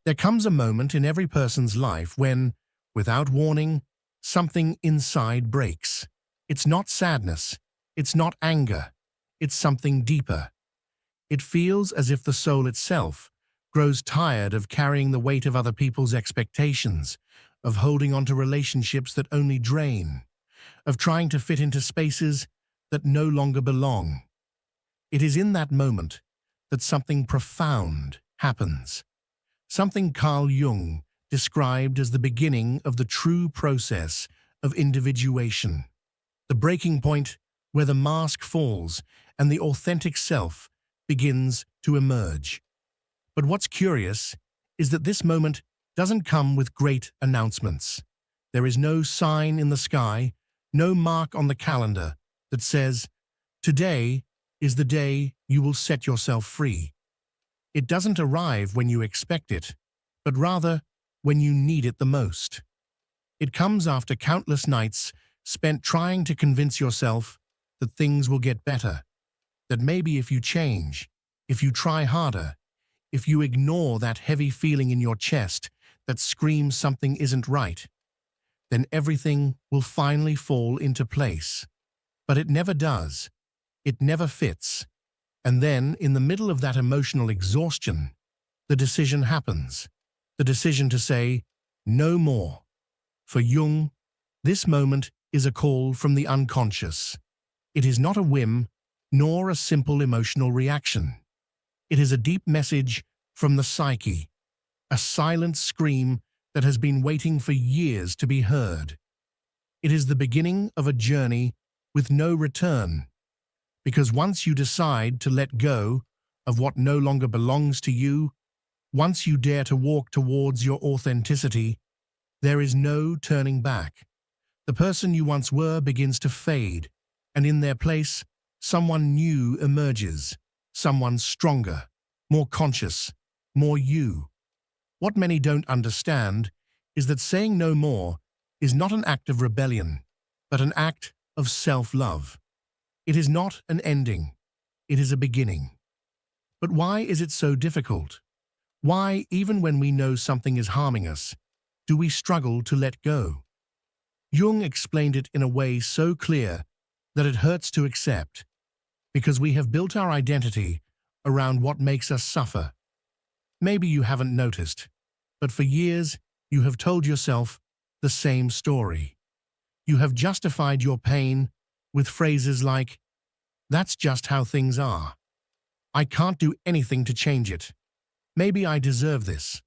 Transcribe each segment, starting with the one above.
There comes a moment in every person's life when, without warning, something inside breaks. It's not sadness, it's not anger, it's something deeper. It feels as if the soul itself grows tired of carrying the weight of other people's expectations, of holding on to relationships that only drain, of trying to fit into spaces that no longer belong. It is in that moment that something profound happens, something Carl Jung described as the beginning of the true process of individuation, the breaking point where the mask falls and the authentic self begins to emerge. But what's curious is that this moment doesn't come with great announcements. There is no sign in the sky, no mark on the calendar that says, "Today is the day you will set yourself free." It doesn't arrive when you expect it, but rather when you need it the most. It comes after countless nights spent trying to convince yourself that things will get better, that maybe if you change, if you try harder, if you ignore that heavy feeling in your chest that screams something isn't right, then everything will finally fall into place. But it never does. It never fits. And then, in the middle of that emotional exhaustion, the decision happens. The decision to say, no more. For Jung, this moment is a call from the unconscious. It is not a whim, nor a simple emotional reaction. It is a deep message from the psyche, a silent scream that has been waiting for years to be heard. It is the beginning of a journey with no return, because once you decide to let go of what no longer belongs to you, once you dare to walk towards your authenticity, there is no turning back. The person you once were begins to fade, and in their place, someone new emerges, someone stronger, more conscious, more you. What many don't understand is that saying no more is not an act of rebellion, but an act of self-love. It is not an ending, it is a beginning. But why is it so difficult? Why, even when we know something is harming us, do we struggle to let go? Jung explained it in a way so clear that it hurts to accept, because we have built our identity around what makes us suffer. Maybe you haven't noticed, but for years you have told yourself the same story. You have justified your pain with phrases like, "That's just how things are. I can't do anything to change it. Maybe I deserve this.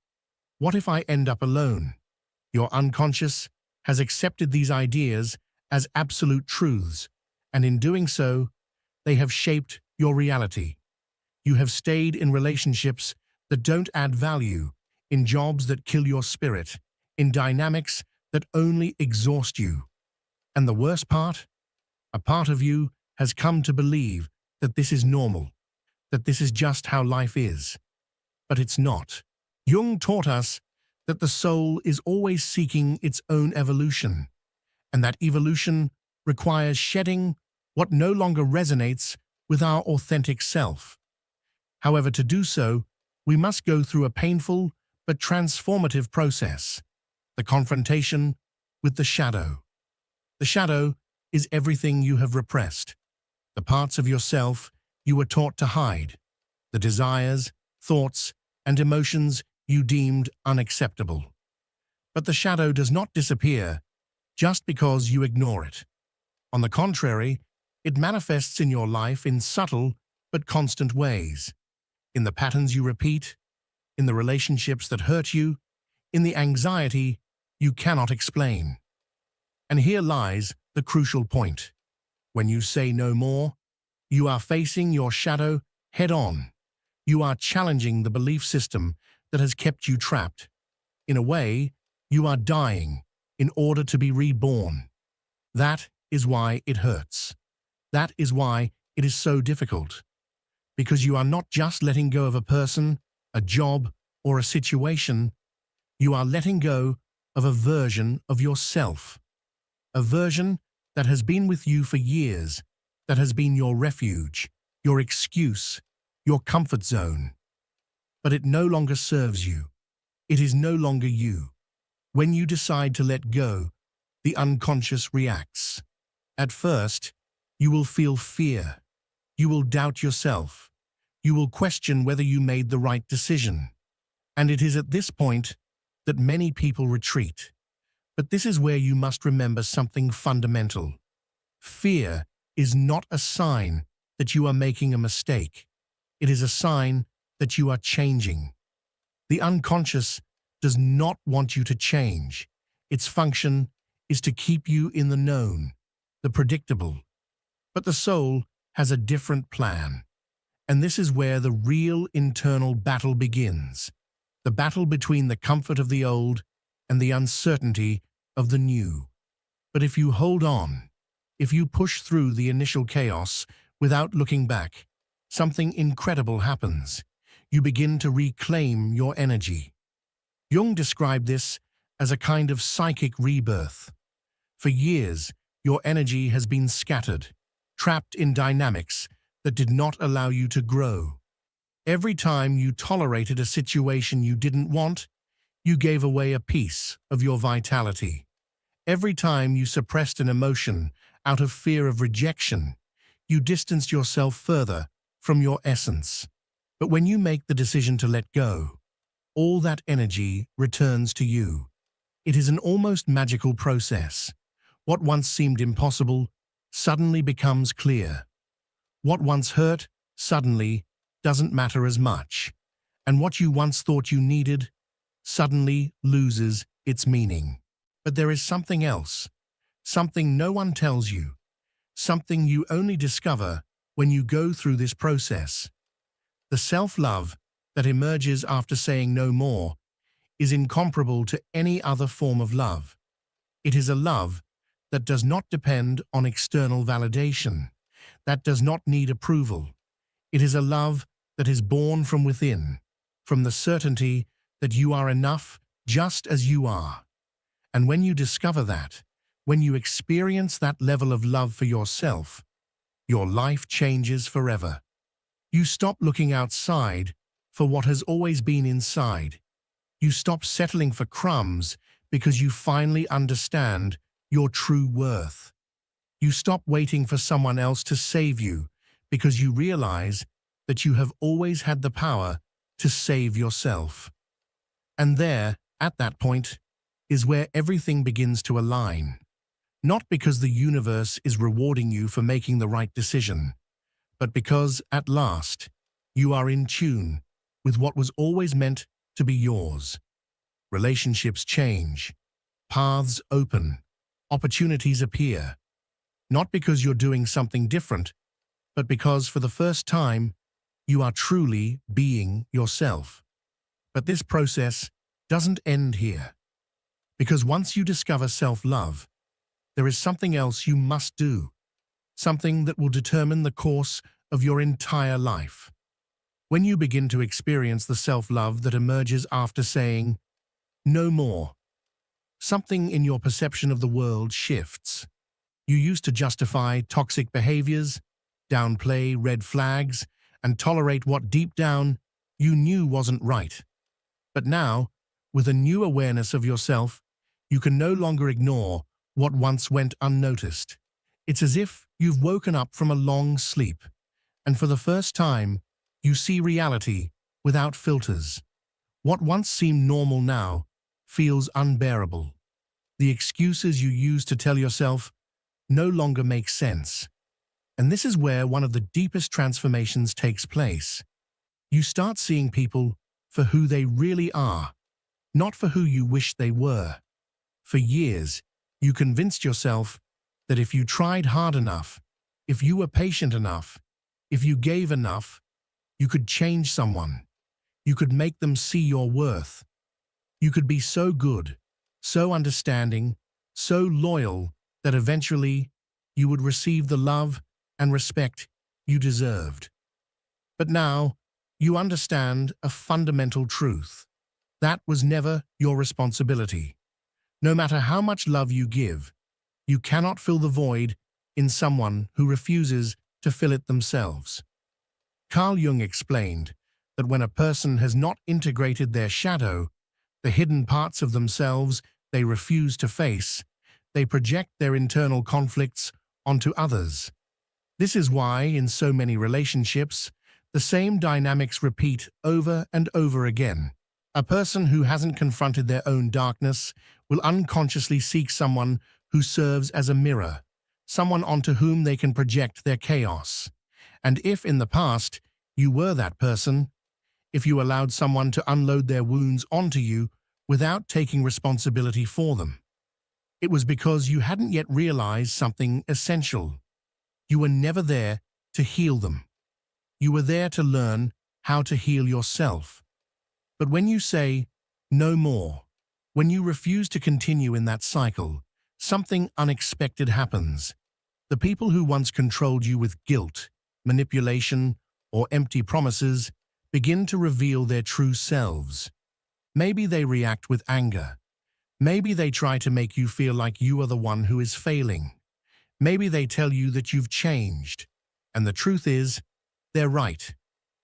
What if I end up alone?" Your unconscious has accepted these ideas as absolute truths, and in doing so, they have shaped your reality. You have stayed in relationships that don't add value, in jobs that kill your spirit, in dynamics that only exhaust you. And the worst part? A part of you has come to believe that this is normal, that this is just how life is. But it's not. Jung taught us that the soul is always seeking its own evolution, and that evolution requires shedding what no longer resonates with our authentic self. However, to do so, we must go through a painful but transformative process, the confrontation with the shadow. The shadow is everything you have repressed, the parts of yourself you were taught to hide, the desires, thoughts, and emotions you deemed unacceptable. But the shadow does not disappear just because you ignore it. On the contrary, it manifests in your life in subtle but constant ways, in the patterns you repeat, in the relationships that hurt you, in the anxiety you cannot explain. And here lies the crucial point. When you say no more, you are facing your shadow head-on. You are challenging the belief system that has kept you trapped. In a way, you are dying in order to be reborn. That is why it hurts. That is why it is so difficult. Because you are not just letting go of a person, a job, or a situation. You are letting go of a version of yourself. A version that has been with you for years, that has been your refuge, your excuse, your comfort zone. But it no longer serves you. It is no longer you. When you decide to let go, the unconscious reacts. At first, you will feel fear. You will doubt yourself. You will question whether you made the right decision. And it is at this point that many people retreat. But this is where you must remember something fundamental. Fear is not a sign that you are making a mistake. It is a sign that you are changing. The unconscious does not want you to change. Its function is to keep you in the known, the predictable. But the soul has a different plan. And this is where the real internal battle begins. The battle between the comfort of the old and the uncertainty of the new. But if you hold on, if you push through the initial chaos without looking back, something incredible happens. You begin to reclaim your energy. Jung described this as a kind of psychic rebirth. For years, your energy has been scattered, trapped in dynamics that did not allow you to grow. Every time you tolerated a situation you didn't want, you gave away a piece of your vitality. Every time you suppressed an emotion out of fear of rejection, you distanced yourself further from your essence. But when you make the decision to let go, all that energy returns to you. It is an almost magical process. What once seemed impossible suddenly becomes clear. What once hurt suddenly doesn't matter as much. And what you once thought you needed suddenly loses its meaning. But there is something else, something no one tells you, something you only discover when you go through this process. The self-love that emerges after saying no more is incomparable to any other form of love. It is a love that does not depend on external validation, that does not need approval. It is a love that is born from within, from the certainty that you are enough just as you are. And when you discover that, when you experience that level of love for yourself, your life changes forever. You stop looking outside for what has always been inside. You stop settling for crumbs because you finally understand your true worth. You stop waiting for someone else to save you because you realize that you have always had the power to save yourself. And there, at that point, is where everything begins to align. Not because the universe is rewarding you for making the right decision, but because, at last, you are in tune with what was always meant to be yours. Relationships change, paths open, opportunities appear. Not because you're doing something different, but because for the first time, you are truly being yourself. But this process doesn't end here. Because once you discover self-love, there is something else you must do, something that will determine the course of your entire life. When you begin to experience the self-love that emerges after saying, no more, something in your perception of the world shifts. You used to justify toxic behaviors, downplay red flags, and tolerate what deep down you knew wasn't right. But now, with a new awareness of yourself, you can no longer ignore what once went unnoticed. It's as if you've woken up from a long sleep, and for the first time, you see reality without filters. What once seemed normal now feels unbearable. The excuses you used to tell yourself no longer make sense. And this is where one of the deepest transformations takes place. You start seeing people for who they really are, not for who you wish they were. For years, you convinced yourself that if you tried hard enough, if you were patient enough, if you gave enough, you could change someone. You could make them see your worth. You could be so good, so understanding, so loyal that eventually you would receive the love and respect you deserved. But now, you understand a fundamental truth. That was never your responsibility. No matter how much love you give, you cannot fill the void in someone who refuses to fill it themselves. Carl Jung explained that when a person has not integrated their shadow, the hidden parts of themselves they refuse to face. They project their internal conflicts onto others. This is why, in so many relationships, the same dynamics repeat over and over again. A person who hasn't confronted their own darkness will unconsciously seek someone who serves as a mirror, someone onto whom they can project their chaos. And if in the past you were that person, if you allowed someone to unload their wounds onto you without taking responsibility for them, it was because you hadn't yet realized something essential. You were never there to heal them. You were there to learn how to heal yourself. But when you say, "No more," when you refuse to continue in that cycle, something unexpected happens. The people who once controlled you with guilt, manipulation, or empty promises begin to reveal their true selves. Maybe they react with anger. Maybe they try to make you feel like you are the one who is failing. Maybe they tell you that you've changed. And the truth is, they're right.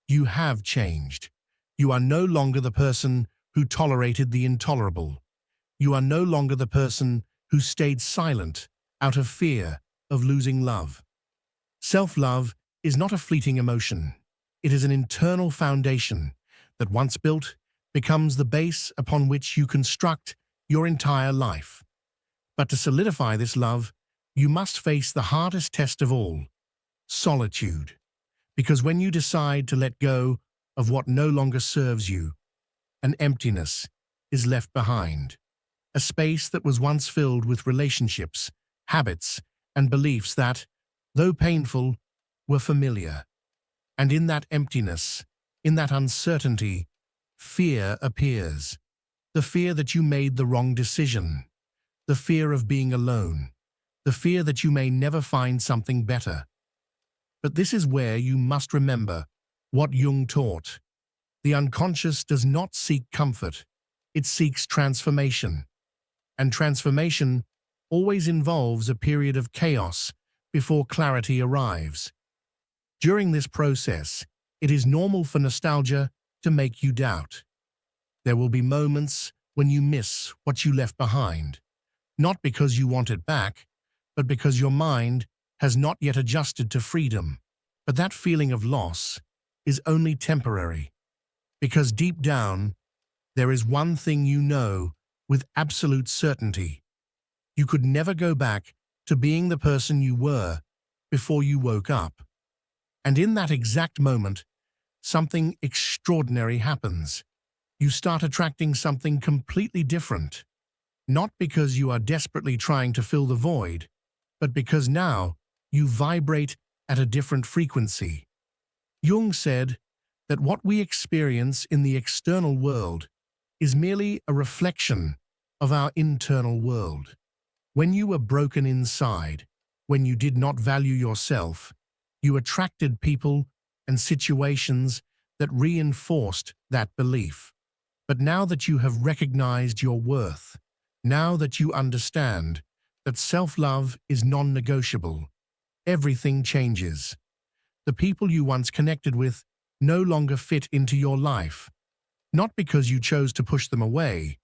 You have changed. You are no longer the person who tolerated the intolerable. You are no longer the person who stayed silent out of fear of losing love. Self-love is not a fleeting emotion. It is an internal foundation that, once built, becomes the base upon which you construct your entire life. But to solidify this love, you must face the hardest test of all, solitude. Because when you decide to let go of what no longer serves you, an emptiness is left behind. A space that was once filled with relationships, habits, and beliefs that, though painful, were familiar. And in that emptiness, in that uncertainty, fear appears. The fear that you made the wrong decision. The fear of being alone. The fear that you may never find something better. But this is where you must remember what Jung taught. The unconscious does not seek comfort. It seeks transformation. And transformation always involves a period of chaos before clarity arrives. During this process, it is normal for nostalgia to make you doubt. There will be moments when you miss what you left behind, not because you want it back, but because your mind has not yet adjusted to freedom. But that feeling of loss is only temporary, because deep down, there is one thing you know with absolute certainty. You could never go back to being the person you were before you woke up. And in that exact moment, something extraordinary happens. You start attracting something completely different. Not because you are desperately trying to fill the void, but because now you vibrate at a different frequency. Jung said that what we experience in the external world is merely a reflection of our internal world. When you were broken inside, when you did not value yourself, you attracted people and situations that reinforced that belief. But now that you have recognized your worth, now that you understand that self-love is non-negotiable, everything changes. The people you once connected with no longer fit into your life, not because you chose to push them away,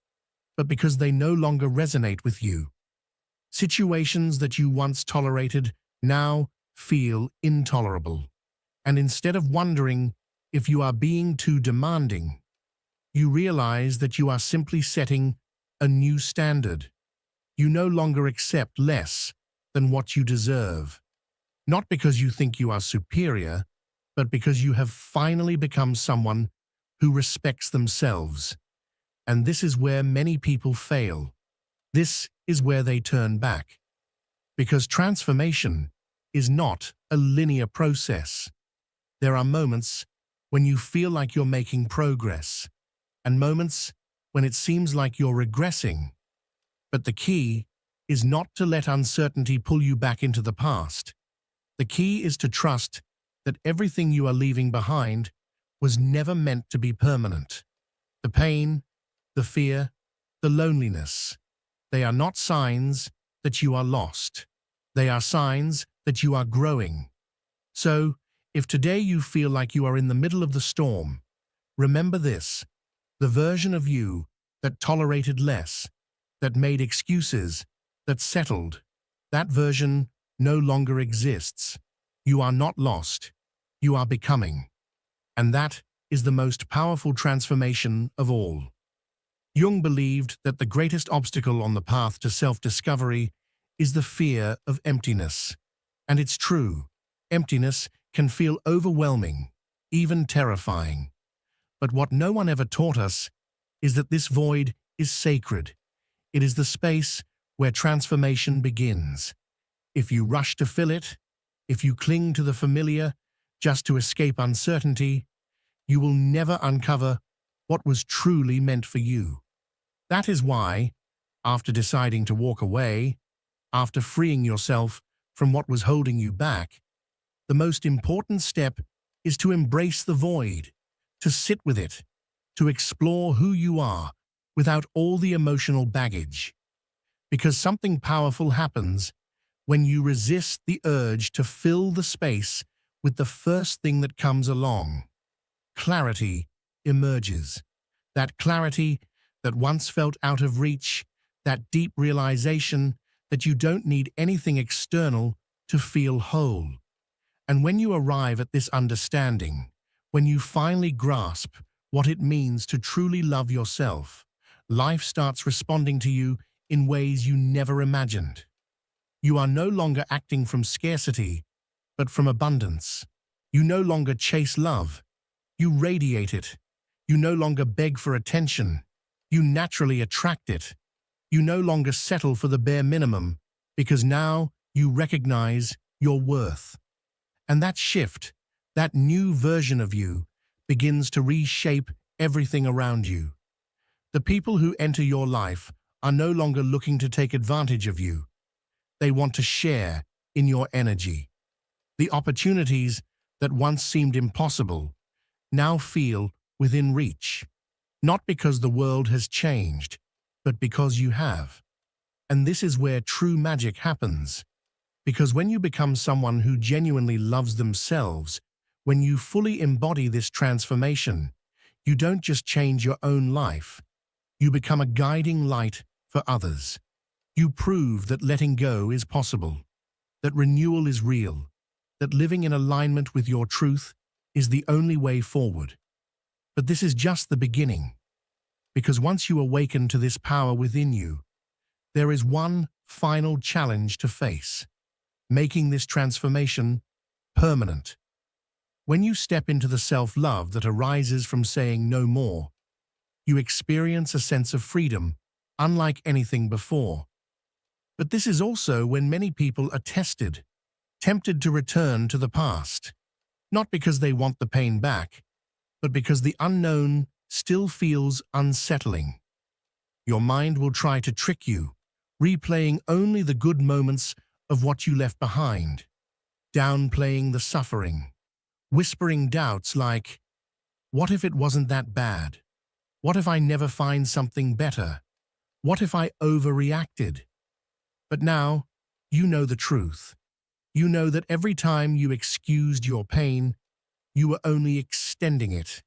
but because they no longer resonate with you. Situations that you once tolerated now feel intolerable. And instead of wondering if you are being too demanding, you realize that you are simply setting a new standard. You no longer accept less than what you deserve. Not because you think you are superior, but because you have finally become someone who respects themselves. And this is where many people fail. This is where they turn back. Because transformation is not a linear process. There are moments when you feel like you're making progress, and moments when it seems like you're regressing. But the key is not to let uncertainty pull you back into the past. The key is to trust that everything you are leaving behind was never meant to be permanent. The pain, the fear, the loneliness, they are not signs that you are lost. They are signs that you are growing. So, if today you feel like you are in the middle of the storm, remember this: the version of you that tolerated less, that made excuses, that settled. That version no longer exists. You are not lost. You are becoming. And that is the most powerful transformation of all. Jung believed that the greatest obstacle on the path to self-discovery is the fear of emptiness. And it's true. Emptiness can feel overwhelming, even terrifying. But what no one ever taught us is that this void is sacred. It is the space where transformation begins. If you rush to fill it, if you cling to the familiar just to escape uncertainty, you will never uncover what was truly meant for you. That is why, after deciding to walk away, after freeing yourself from what was holding you back, the most important step is to embrace the void, to sit with it, to explore who you are without all the emotional baggage. Because something powerful happens when you resist the urge to fill the space with the first thing that comes along. Clarity emerges. That clarity that once felt out of reach, that deep realization that you don't need anything external to feel whole. And when you arrive at this understanding, when you finally grasp what it means to truly love yourself, life starts responding to you in ways you never imagined. You are no longer acting from scarcity, but from abundance. You no longer chase love. You radiate it. You no longer beg for attention. You naturally attract it. You no longer settle for the bare minimum, because now you recognize your worth. And that shift, that new version of you, begins to reshape everything around you. The people who enter your life are no longer looking to take advantage of you. They want to share in your energy. The opportunities that once seemed impossible now feel within reach, not because the world has changed, but because you have. And this is where true magic happens. Because when you become someone who genuinely loves themselves, when you fully embody this transformation, you don't just change your own life, you become a guiding light for others. You prove that letting go is possible, that renewal is real, that living in alignment with your truth is the only way forward. But this is just the beginning, because once you awaken to this power within you, there is one final challenge to face: making this transformation permanent. When you step into the self-love that arises from saying no more, you experience a sense of freedom unlike anything before. But this is also when many people are tested, tempted to return to the past, not because they want the pain back, but because the unknown still feels unsettling. Your mind will try to trick you, replaying only the good moments of what you left behind, downplaying the suffering, whispering doubts like, "What if it wasn't that bad? What if I never find something better? What if I overreacted?" But now, you know the truth. You know that every time you excused your pain, you were only extending it.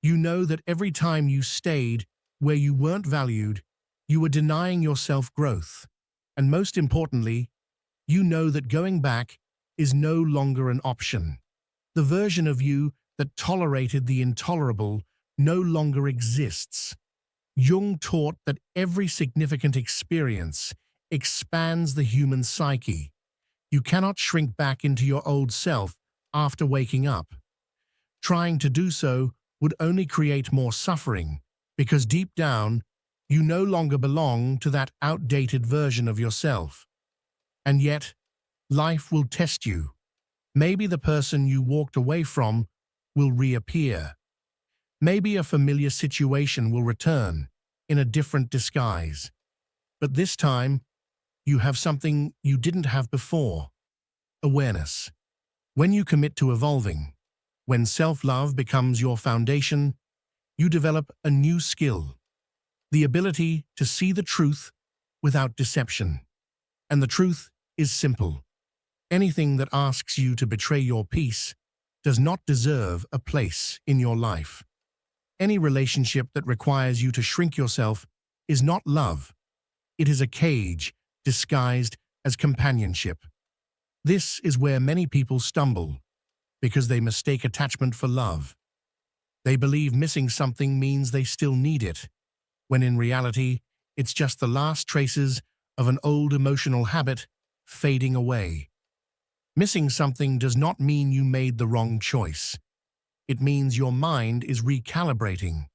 You know that every time you stayed where you weren't valued, you were denying yourself growth. And most importantly, you know that going back is no longer an option. The version of you that tolerated the intolerable no longer exists. Jung taught that every significant experience expands the human psyche. You cannot shrink back into your old self after waking up. Trying to do so would only create more suffering, because deep down, you no longer belong to that outdated version of yourself. And yet, life will test you. Maybe the person you walked away from will reappear. Maybe a familiar situation will return in a different disguise. But this time, you have something you didn't have before: awareness. When you commit to evolving, when self-love becomes your foundation, you develop a new skill: the ability to see the truth without deception. And the truth is simple. Anything that asks you to betray your peace does not deserve a place in your life. Any relationship that requires you to shrink yourself is not love. It is a cage disguised as companionship. This is where many people stumble, because they mistake attachment for love. They believe missing something means they still need it, when in reality, it's just the last traces of an old emotional habit fading away. Missing something does not mean you made the wrong choice. It means your mind is recalibrating.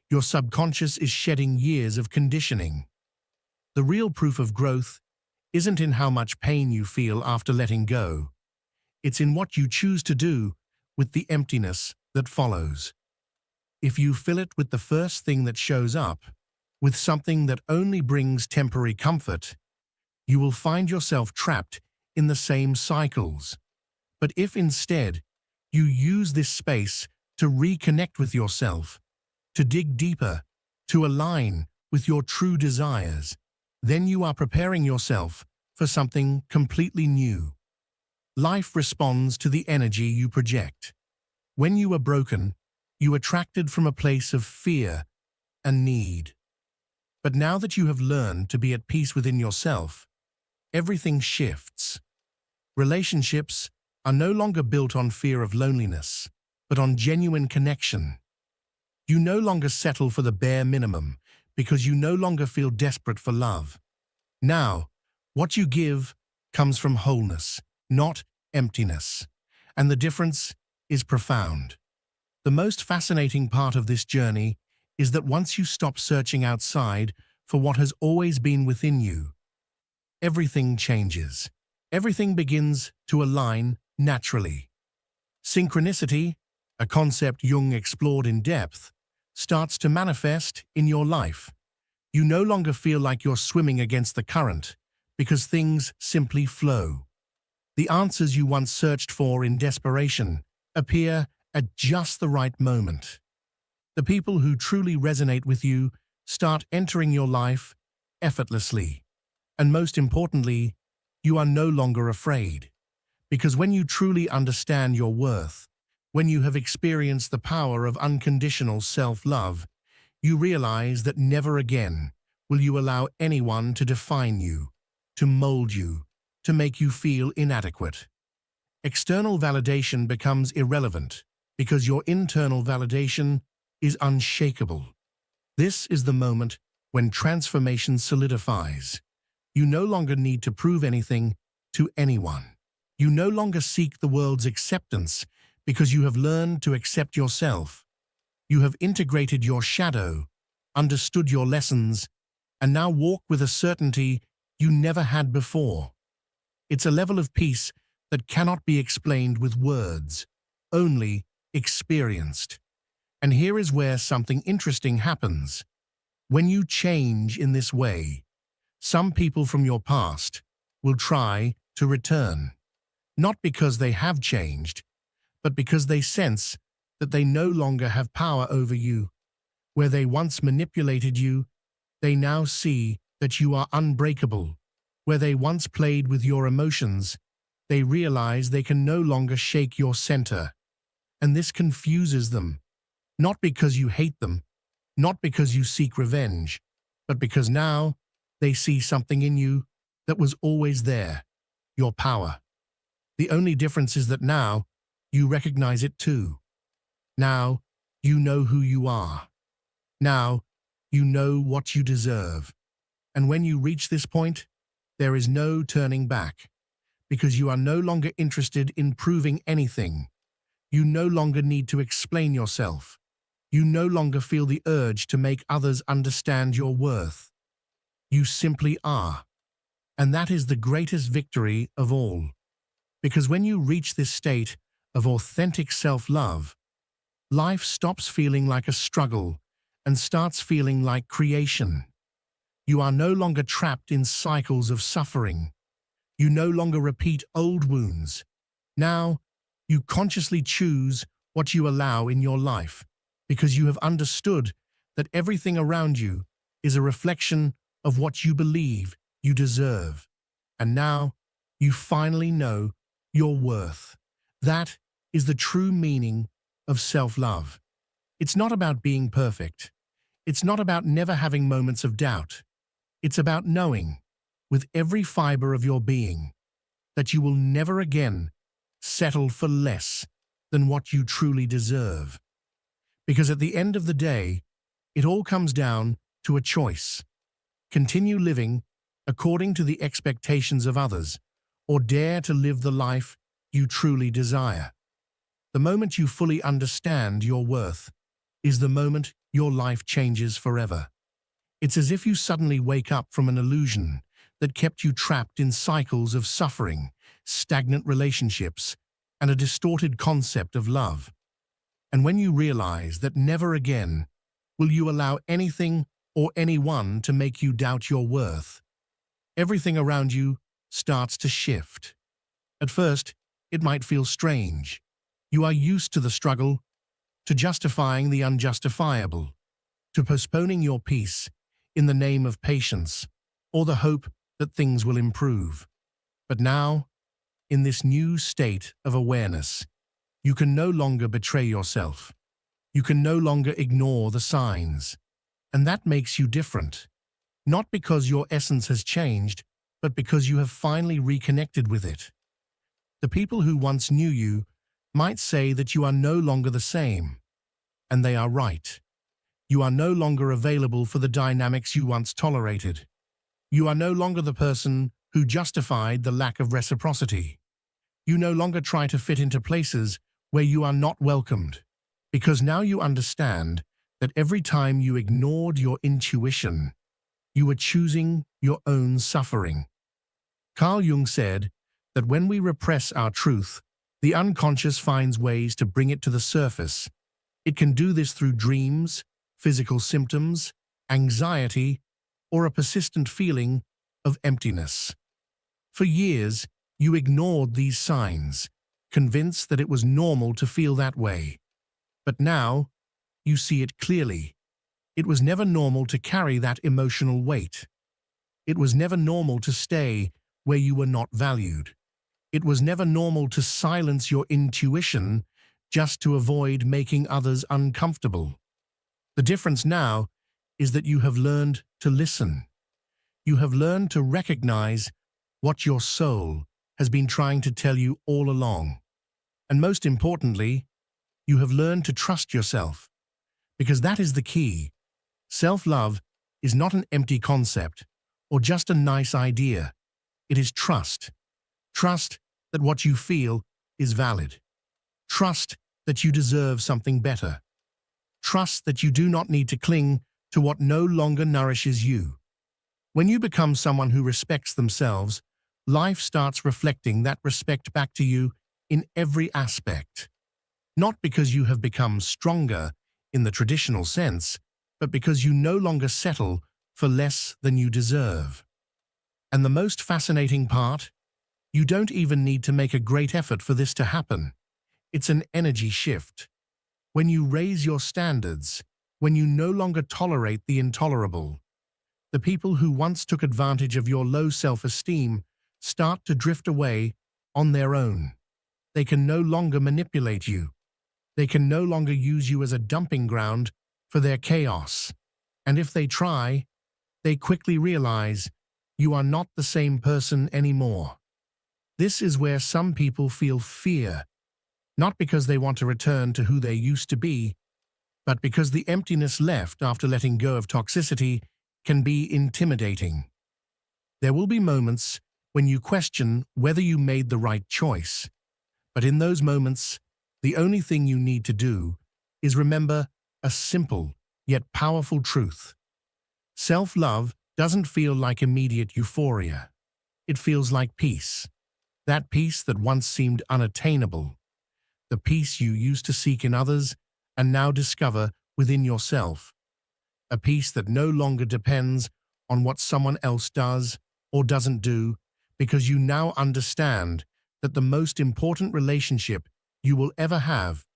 Your subconscious is shedding years of conditioning. The real proof of growth isn't in how much pain you feel after letting go. It's in what you choose to do with the emptiness that follows. If you fill it with the first thing that shows up, with something that only brings temporary comfort, you will find yourself trapped in the same cycles. But if instead you use this space to reconnect with yourself, to dig deeper, to align with your true desires, then you are preparing yourself for something completely new. Life responds to the energy you project. When you were broken, you attracted from a place of fear and need. But now that you have learned to be at peace within yourself, everything shifts. Relationships are no longer built on fear of loneliness, but on genuine connection. You no longer settle for the bare minimum because you no longer feel desperate for love. Now, what you give comes from wholeness, not emptiness, and the difference is profound. The most fascinating part of this journey is that once you stop searching outside for what has always been within you, everything changes. Everything begins to align naturally. Synchronicity, a concept Jung explored in depth, starts to manifest in your life. You no longer feel like you're swimming against the current because things simply flow. The answers you once searched for in desperation appear at just the right moment. The people who truly resonate with you start entering your life effortlessly. And most importantly, you are no longer afraid. Because when you truly understand your worth, when you have experienced the power of unconditional self-love, you realize that never again will you allow anyone to define you, to mold you, to make you feel inadequate. External validation becomes irrelevant because your internal validation is unshakable. This is the moment when transformation solidifies. You no longer need to prove anything to anyone. You no longer seek the world's acceptance because you have learned to accept yourself. You have integrated your shadow, understood your lessons, and now walk with a certainty you never had before. It's a level of peace that cannot be explained with words, only experienced. And here is where something interesting happens. When you change in this way, some people from your past will try to return, not because they have changed, but because they sense that they no longer have power over you. Where they once manipulated you, they now see that you are unbreakable. Where they once played with your emotions, they realize they can no longer shake your center. And this confuses them, not because you hate them, not because you seek revenge, but because now they see something in you that was always there, your power. The only difference is that now you recognize it too. Now you know who you are. Now you know what you deserve. And when you reach this point, there is no turning back, because you are no longer interested in proving anything. You no longer need to explain yourself. You no longer feel the urge to make others understand your worth. You simply are. And that is the greatest victory of all. Because when you reach this state of authentic self-love, life stops feeling like a struggle and starts feeling like creation. You are no longer trapped in cycles of suffering. You no longer repeat old wounds. Now, you consciously choose what you allow in your life, because you have understood that everything around you is a reflection of what you believe you deserve. And now, you finally know your worth. That is the true meaning of self-love. It's not about being perfect. It's not about never having moments of doubt. It's about knowing, with every fiber of your being, that you will never again settle for less than what you truly deserve. Because at the end of the day, it all comes down to a choice. Continue living according to the expectations of others, or dare to live the life you truly desire. The moment you fully understand your worth is the moment your life changes forever. It's as if you suddenly wake up from an illusion that kept you trapped in cycles of suffering, stagnant relationships, and a distorted concept of love. And when you realize that never again will you allow anything or anyone to make you doubt your worth, everything around you starts to shift. At first, it might feel strange. You are used to the struggle, to justifying the unjustifiable, to postponing your peace in the name of patience or the hope that things will improve. But now, in this new state of awareness, you can no longer betray yourself. You can no longer ignore the signs. And that makes you different. Not because your essence has changed, but because you have finally reconnected with it. The people who once knew you might say that you are no longer the same. And they are right. You are no longer available for the dynamics you once tolerated. You are no longer the person who justified the lack of reciprocity. You no longer try to fit into places where you are not welcomed, because now you understand that every time you ignored your intuition, you were choosing your own suffering. Carl Jung said that when we repress our truth, the unconscious finds ways to bring it to the surface. It can do this through dreams, physical symptoms, anxiety, or a persistent feeling of emptiness. For years, you ignored these signs, convinced that it was normal to feel that way. But now, you see it clearly. It was never normal to carry that emotional weight. It was never normal to stay where you were not valued. It was never normal to silence your intuition just to avoid making others uncomfortable. The difference now is that you have learned to listen. You have learned to recognize what your soul has been trying to tell you all along. And most importantly, you have learned to trust yourself, because that is the key. Self-love is not an empty concept or just a nice idea. It is trust. Trust that what you feel is valid. Trust that you deserve something better. Trust that you do not need to cling to what no longer nourishes you. When you become someone who respects themselves, life starts reflecting that respect back to you in every aspect. Not because you have become stronger in the traditional sense, but because you no longer settle for less than you deserve. And the most fascinating part? You don't even need to make a great effort for this to happen. It's an energy shift. When you raise your standards, when you no longer tolerate the intolerable, the people who once took advantage of your low self-esteem start to drift away on their own. They can no longer manipulate you. They can no longer use you as a dumping ground for their chaos. And if they try, they quickly realize you are not the same person anymore. This is where some people feel fear, not because they want to return to who they used to be, but because the emptiness left after letting go of toxicity can be intimidating. There will be moments when you question whether you made the right choice, but in those moments, the only thing you need to do is remember a simple yet powerful truth. Self-love doesn't feel like immediate euphoria. It feels like peace. That peace that once seemed unattainable. The peace you used to seek in others and now discover within yourself. A peace that no longer depends on what someone else does or doesn't do, because you now understand that the most important relationship you will ever have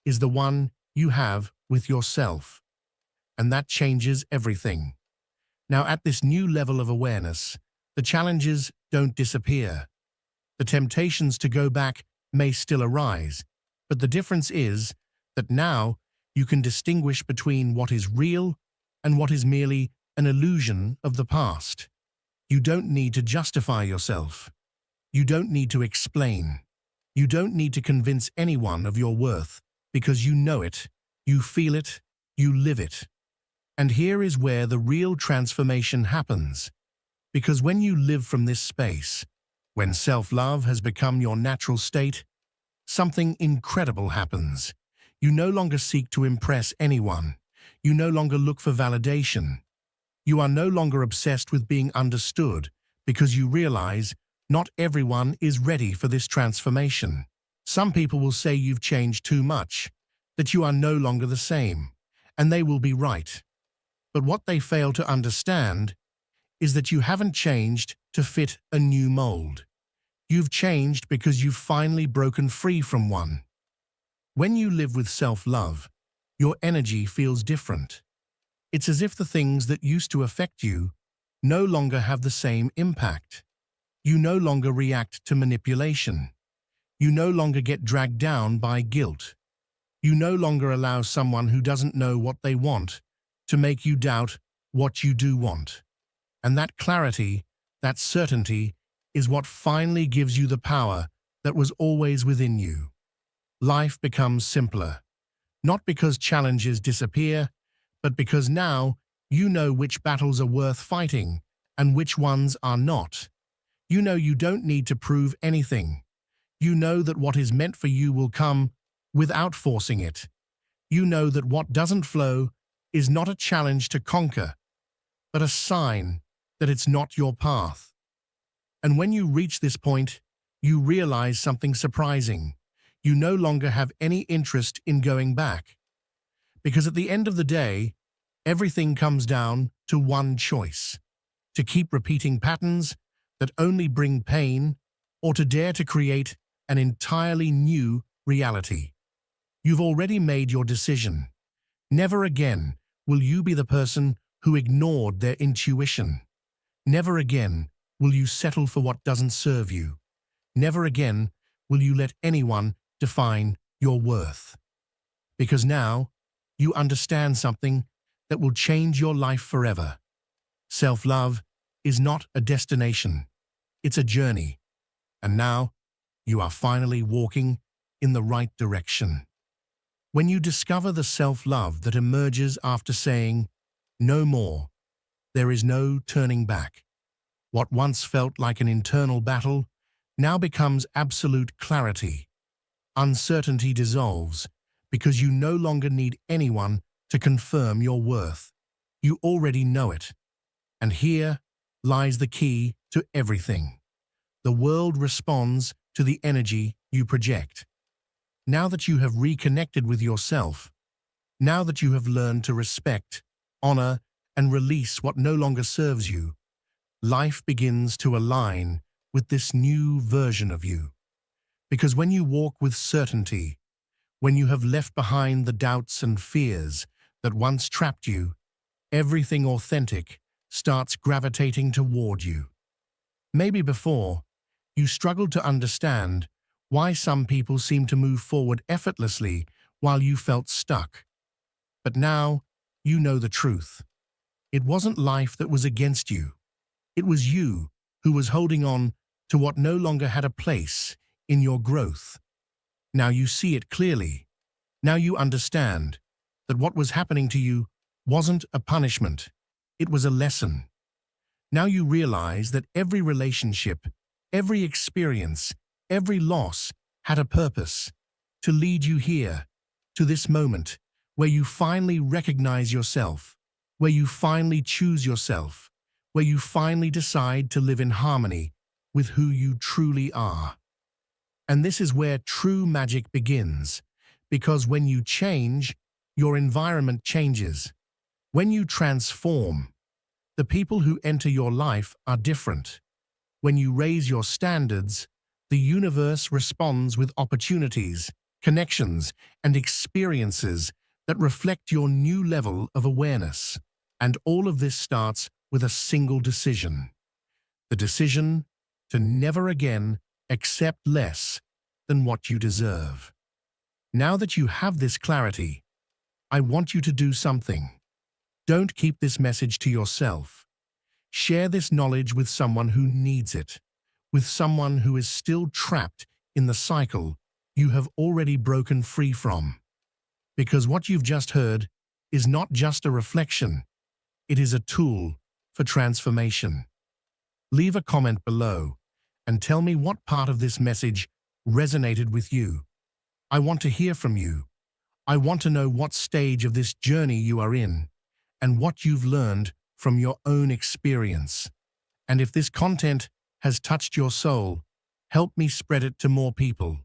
is the one you have with yourself. And that changes everything. Now, at this new level of awareness, the challenges don't disappear. The temptations to go back may still arise, but the difference is that now you can distinguish between what is real and what is merely an illusion of the past. You don't need to justify yourself. You don't need to explain. You don't need to convince anyone of your worth, because you know it, you feel it, you live it. And here is where the real transformation happens. Because when you live from this space, when self-love has become your natural state, something incredible happens. You no longer seek to impress anyone. You no longer look for validation. You are no longer obsessed with being understood, because you realize not everyone is ready for this transformation. Some people will say you've changed too much, that you are no longer the same, and they will be right. But what they fail to understand is that you haven't changed to fit a new mold. You've changed because you've finally broken free from one. When you live with self-love, your energy feels different. It's as if the things that used to affect you no longer have the same impact. You no longer react to manipulation. You no longer get dragged down by guilt. You no longer allow someone who doesn't know what they want to make you doubt what you do want. And that clarity, that certainty, is what finally gives you the power that was always within you. Life becomes simpler, not because challenges disappear, but because now you know which battles are worth fighting and which ones are not. You know you don't need to prove anything. You know that what is meant for you will come without forcing it. You know that what doesn't flow is not a challenge to conquer, but a sign that it's not your path. And when you reach this point, you realize something surprising. You no longer have any interest in going back. Because at the end of the day, everything comes down to one choice: to keep repeating patterns that only bring pain, or to dare to create an entirely new reality. You've already made your decision. Never again will you be the person who ignored their intuition. Never again will you settle for what doesn't serve you. Never again will you let anyone define your worth. Because now you understand something that will change your life forever. Self-love is not a destination. It's a journey. And now you are finally walking in the right direction. When you discover the self-love that emerges after saying, "No more," there is no turning back. What once felt like an internal battle now becomes absolute clarity. Uncertainty dissolves because you no longer need anyone to confirm your worth. You already know it. And here lies the key to everything. The world responds to the energy you project. Now that you have reconnected with yourself, now that you have learned to respect, honor, and release what no longer serves you, life begins to align with this new version of you. Because when you walk with certainty, when you have left behind the doubts and fears that once trapped you, everything authentic starts gravitating toward you. Maybe before, you struggled to understand why some people seem to move forward effortlessly while you felt stuck. But now, you know the truth. It wasn't life that was against you. It was you who was holding on to what no longer had a place in your growth. Now you see it clearly. Now you understand that what was happening to you wasn't a punishment. It was a lesson. Now you realize that every relationship, every experience, every loss had a purpose: to lead you here, to this moment, where you finally recognize yourself, where you finally choose yourself, where you finally decide to live in harmony with who you truly are. And this is where true magic begins, because when you change, your environment changes. When you transform, the people who enter your life are different. When you raise your standards, the universe responds with opportunities, connections, and experiences that reflect your new level of awareness. And all of this starts with a single decision. The decision to never again accept less than what you deserve. Now that you have this clarity, I want you to do something. Don't keep this message to yourself. Share this knowledge with someone who needs it, with someone who is still trapped in the cycle you have already broken free from. Because what you've just heard is not just a reflection, it is a tool for transformation. Leave a comment below and tell me what part of this message resonated with you. I want to hear from you. I want to know what stage of this journey you are in and what you've learned from your own experience. And if this content has touched your soul, help me spread it to more people.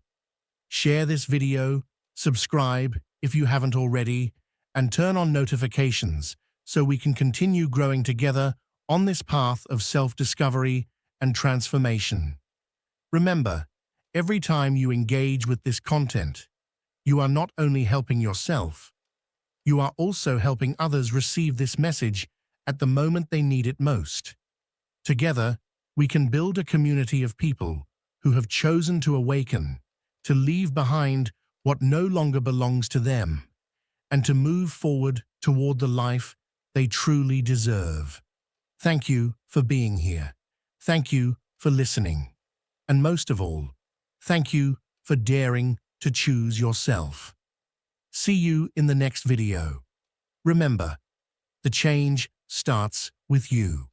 Share this video, subscribe if you haven't already, and turn on notifications so we can continue growing together on this path of self-discovery and transformation. Remember, every time you engage with this content, you are not only helping yourself, you are also helping others receive this message at the moment they need it most. Together, we can build a community of people who have chosen to awaken, to leave behind what no longer belongs to them, and to move forward toward the life they truly deserve. Thank you for being here. Thank you for listening. And most of all, thank you for daring to choose yourself. See you in the next video. Remember, the change starts with you.